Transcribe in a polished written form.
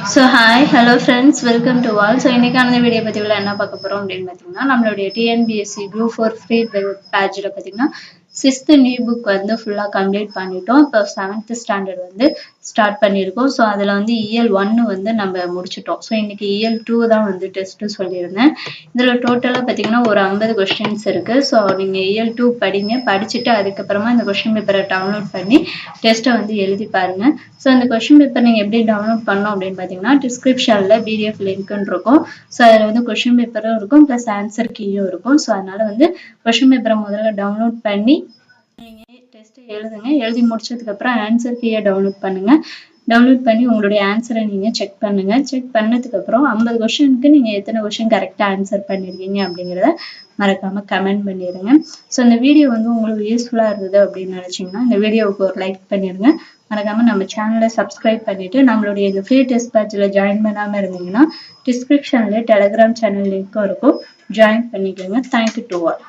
Hello friends, welcome to all. So, இன்னைக்கான video பதிவுல என்ன பார்க்க போறோம் அப்படின்னு பார்த்தீங்கன்னா, நம்மளுடைய TNPSC Group 4 free பேட்ச்ல பார்த்தீங்கன்னா 6th நியூ புக் வந்து ஃபுல்லா கம்ப்ளீட் பண்ணிட்டோம். இப்போ 7th ஸ்டாண்டர்ட் வந்து ஸ்டார்ட் பண்ணியிருக்கோம். ஸோ அதில் வந்து EL 1 வந்து நம்ம முடிச்சிட்டோம். ஸோ இன்னைக்கு EL 2 தான் வந்து டெஸ்ட் சொல்லியிருந்தேன். இதில் டோட்டலாக பார்த்தீங்கன்னா ஒரு 50 கொஸ்டின்ஸ் இருக்கு. ஸோ நீங்கள் EL 2 படிங்க, படிச்சுட்டு அதுக்கப்புறமா இந்த கொஸ்டின் பேப்பரை டவுன்லோட் பண்ணி டெஸ்ட்டை வந்து எழுதி பாருங்க. ஸோ இந்த கொஸ்டின் பேப்பர் நீங்கள் எப்படி டவுன்லோட் பண்ணணும் அப்படின்னு பார்த்தீங்கன்னா டிஸ்கிரிப்ஷனில் PDF லிங்க்னு இருக்கும். ஸோ அதில் வந்து கொஸ்டின் பேப்பரும் இருக்கும், ப்ளஸ் ஆன்சர் கீயும் இருக்கும். ஸோ அதனால வந்து கொஸ்டின் பேப்பரை முதல்ல டவுன்லோட் பண்ணி நீங்கள் டெஸ்ட்டை எழுதுங்க. எழுதி முடிச்சதுக்கப்புறம் ஆன்சர் கீயை டவுன்லோட் பண்ணுங்க. டவுன்லோட் பண்ணி உங்களுடைய ஆன்சரை நீங்கள் செக் பண்ணுங்க. செக் பண்ணதுக்கப்புறம் 50 கொஸ்டினுக்கு நீங்கள் எத்தனை கொஸ்டின் கரெக்டாக ஆன்சர் பண்ணியிருக்கீங்க அப்படிங்கிறத மறக்காமல் கமெண்ட் பண்ணிடுங்க. ஸோ இந்த வீடியோ வந்து உங்களுக்கு யூஸ்ஃபுல்லாக இருந்தது அப்படின்னு நினச்சிங்கன்னா இந்த வீடியோவுக்கு ஒரு லைக் பண்ணிடுங்க. மறக்காமல் நம்ம சேனலை சப்ஸ்கிரைப் பண்ணிவிட்டு நம்மளுடைய இந்த ஃப்ரீ டெஸ்ட் பேட்சில் ஜாயின் பண்ணாமல் இருந்தீங்கன்னா டிஸ்கிரிப்ஷனில் டெலிகிராம் சேனல் லிங்க்கும் இருக்கும், ஜாயின் பண்ணிக்கோங்க. Thank you to all.